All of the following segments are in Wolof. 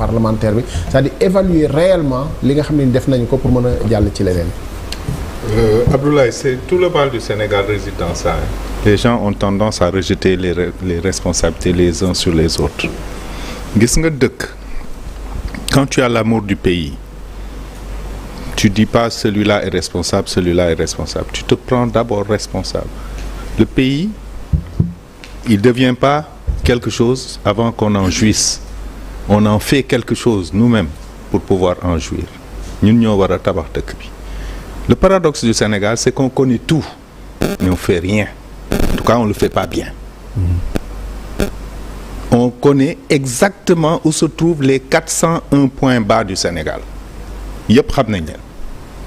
parlementaire bi c'est-à-dire évaluer réellement li nga xam ne def nañ ko pour mën a jàll ci leneen. Abdoulaye, c'est tout le mal du Sénégal réside dans ça. Les gens ont tendance à rejeter les responsabilités les uns sur les autres. Gis nga dëkk, quand tu as l'amour du pays, tu dis pas celui-là est responsable, celui-là est responsable. Tu te prends d'abord responsable. Le pays, il devient pas quelque chose avant qu'on en jouisse. On en fait quelque chose nous-mêmes pour pouvoir en jouir. Ñun ñoo war a tabax dëkk bi. Le paradoxe du Sénégal, c'est qu'on connaît tout, mais on ne fait rien. En tout cas, on ne le fait pas bien. On connaît exactement où se trouvent les 401 points bas du Sénégal. Yëpp xam nañ leen.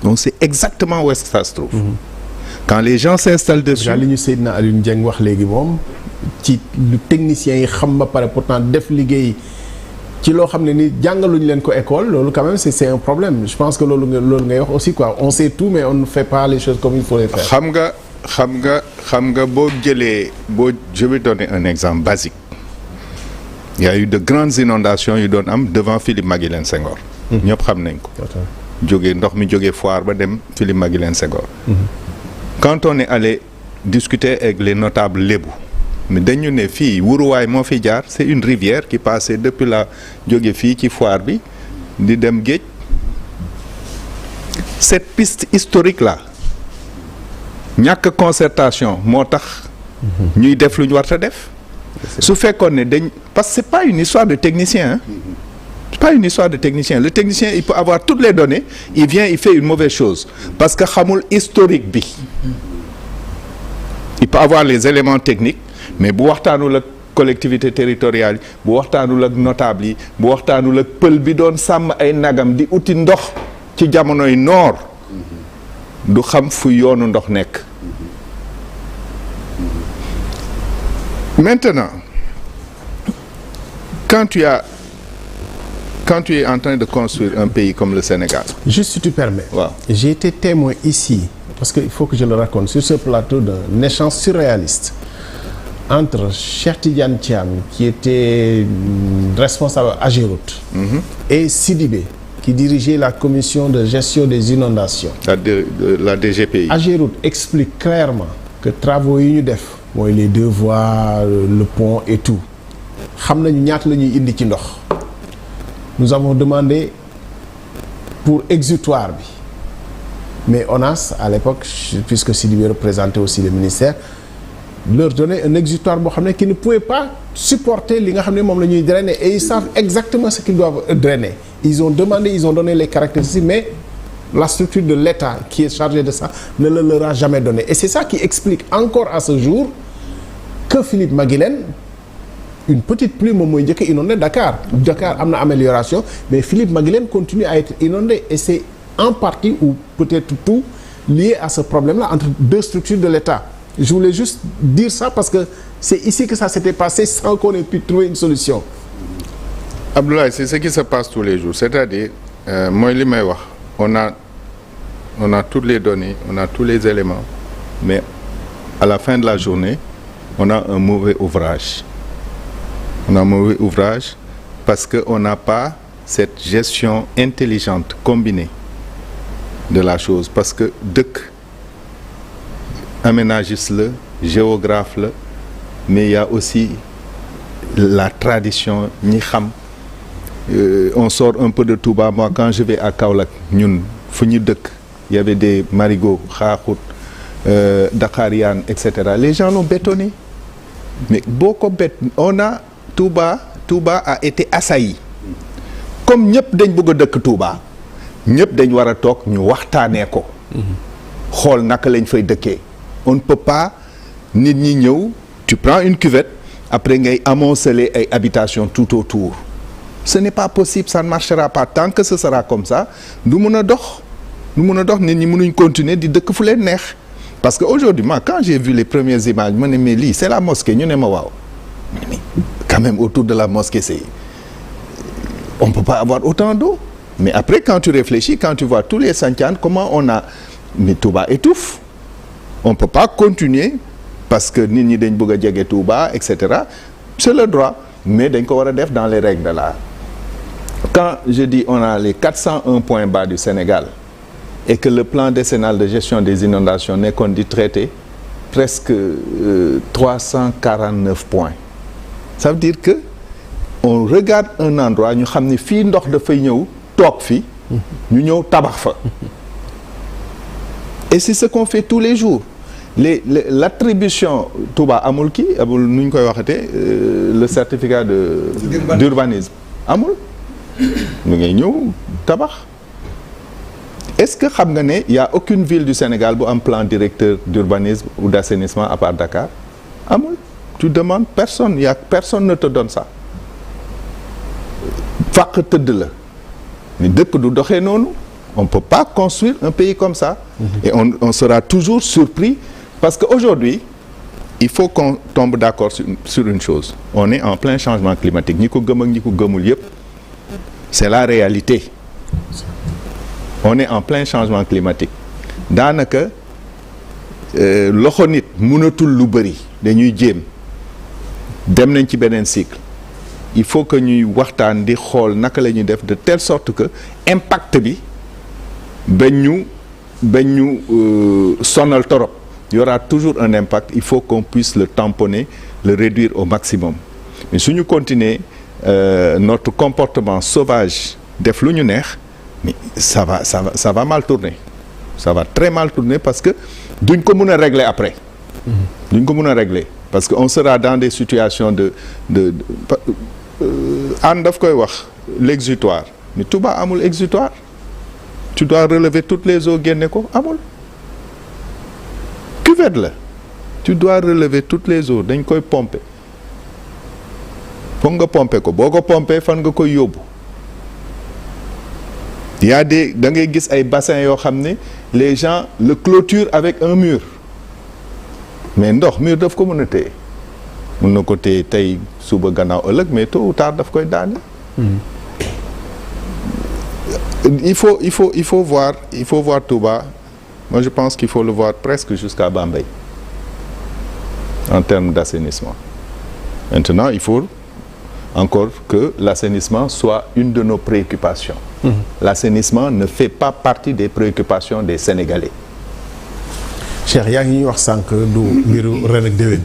Donc c'est exactement où est-ce que ça se trouve. Quand les gens s'installent dessus. li ñu Seydina Alioune Dieng wax léegi moom ci lu techniciens yi xam ba pare pourtant def liggéey ci loo xam ne ni jàngaluñ leen ko école loolu quand même c'est un problème. Je pense que loolu ngay wax aussi quoi. On sait tout mais on ne fait pas les choses comme il faut les faire. xam nga boo jëlee je vais donner un exemple basique. Il y a eu de grandes inondations yu doon am devant Philippe Maguilène Senghor. ñëpp xam nañ ko. ndox mi jógee Foire ba dem Philippe Maguilène Senghor. Quand on est allé discuter avec les notables lébu mais dañu ne fii wuruwaay moo fi jaar c'est une rivière qui passait depuis la jóge fii ci Foire bi di dem géej. Cette piste historique là ñàkk concertation moo tax ñuy def lu ñu war a def. su fekkoon ne parce que c'est pas une histoire de technicien hein. C'est pas une histoire de technicien. Le technicien il peut avoir toutes les données, il vient il fait une mauvaise chose parce que xamul historique bi. Il peut avoir les éléments techniques mais bu waxtaanul ak collectivité territoriale yi bu waxtaanul ak notable yi bu waxtaanul ak pël bi doon sàmm ay nagam di uti ndox ci jamonoy noor du xam fu yoonu ndox nekk. Maintenant, quand tu es en train de construire un pays comme le Sénégal. Juste si tu permets. Wow. J'ai été témoin ici, parce qu'il faut que je le raconte, sur ce plateau d'un échange surréaliste entre Cheikh Tidiane Thiam, qui était responsable à Ageroute, et Sidibé, qui dirigeait la commission de gestion des inondations. La DGPI. Ageroute explique clairement que travaux yi ñu def mooy les 2 voies, le pont et tout xam nañu ñaata la ñuy indi ci ndox. Nous avons demandé pour exutoire bi mais ONAS à l'époque puisque Sidibé représentait aussi le ministère leur donnait un exutoire boo xam ne qui ne pouvait pas supporter li nga xam ne moom la ñuy drainer et ils savent exactement ce qu'ils doivent drainer. Ils ont donné les caractéristiques mais la structure de l'État qui est chargée de ça ne le leur a jamais donné et c'est ça qui explique encore à ce jour que Philippe Maguilène une petite pluie moom mooy njëkk a inondé Dakar am na amélioration mais Philippe Maguilène continue à être inondé et c'est en partie ou peut-être tout lié à ce problème-là entre 2 structures de l'État. Je voulais juste dire ça parce que c'est ici que ça s'était passé sans qu'on ait pu trouver une solution. Abdoulaye, c'est ce qui se passe tous les jours, c'est-à-dire mooy li may wax on a toutes les données, on a tous les éléments mais à la fin de la journée on a un mauvais ouvrage. On a un mauvais ouvrage parce qu'on n'a pas cette gestion intelligente combinée de la chose parce que dëkk aménagiste la géographe la mais il y a aussi la tradition ñi xam on sort un peu de Touba. Moi quand je vais à Kaolack ñun fu ñu dëkk il y avait des marigots Xaaxut Dakarian etc. Les gens l'ont bétonné mais boo ko on a Touba a été assailli comme ñëpp dañ bëgg a dëkk Touba ñëpp dañ war a toog ñu waxtaanee ko xool naka lañ fay dëkkee. On ne peut pas nit ñi ñëw tu prends une cuvette après ngay amonceler ay habitations tout autour ce n'est pas possible, ça ne marchera pas tant que ce sera comme ça du mën a dox nit ñi mënuñ continuer di dëkk fu leen neex parce que aujourd'hui moi quand j'ai vu les premières images ma ne mais lii c'est la mosquée ñu ne ma waaw mais quand même autour de la mosquée on peut pas avoir autant d'eau mais après quand tu réfléchis quand tu vois tous les santianes comment on a mais Touba étouffe on peut pas continuer parce que nit ñi dañ bëgg a jege Touba etc. C'est le droit mais dañ ko war a def dans les règles de l'art quand je dis on a les 401 points bas du Sénégal et que le plan décennal de gestion des inondations nekkoon di traiter presque 349 points ça veut dire que on regarde un endroit ñu xam ne fii ndox dafay ñëw toog fi ñu ñëw tabax fa et c'est ce qu'on fait tous les jours l'attribution Touba amul kii amul nu ñu koy waxatee le certificat d'urbanisme amul ñu ngay ñëw tabax est-ce que xam nga ne y a aucune ville du Sénégal bu am plan directeur d'urbanisme ou d'assainissement à part Dakar amul tu demandes personne personne ne te donne ça fàq tëdd la ni dëkk du doxee noonu on peut pas construire un pays comme ça et on sera toujours surpris parce que aujourd'hui il faut qu'on tombe d'accord sur une chose on est en plein changement climatique ñi ko gëm ak ñi ko gëmul yépp c'est la réalité on est en plein changement climatique daanaka loxo nit mënatul lu bari dañuy jéem dem nañ ci beneen cycle il faut que ñuy waxtaan di xool naka la ñuy def de telle sorte que impact bi bañ ñu sonal torop il y aura toujours un impact il faut qu'on puisse le tamponner le réduire au maximum mais suñu continuer notre comportement sauvage def lu ñu neex mais ça va mal tourner ça va très mal tourner parce que duñ ko mën a régler après duñ ko mën a régler parce que on sera dans des situations de Anne daf koy wax l'exutoire mais Touba amul exutoire tu dois relever toutes les eaux génne ko amul cuvette la tu dois relever toutes les eaux dañ koy pomper foog nga pomper ko boo ko pomper fan nga koy yóbbu y a des da ngay gis ay bassins yoo xam ne les gens le clôturent avec un mur mais ndox mur daf ko mën a téye mën na ko téye tey suba gannaaw ëllëg mais tôt ou tard daf koy daane. il faut voir Touba moi je pense qu'il faut le voir presque jusqu'à Bambey en termes d'assainissement maintenant il faut encore que l'assainissement soit une de nos préoccupations. L'assainissement ne fait pas partie des préoccupations des Sénégalais. Cheikh yaa ngi ñuy wax sànq du mbiru ren ak déwén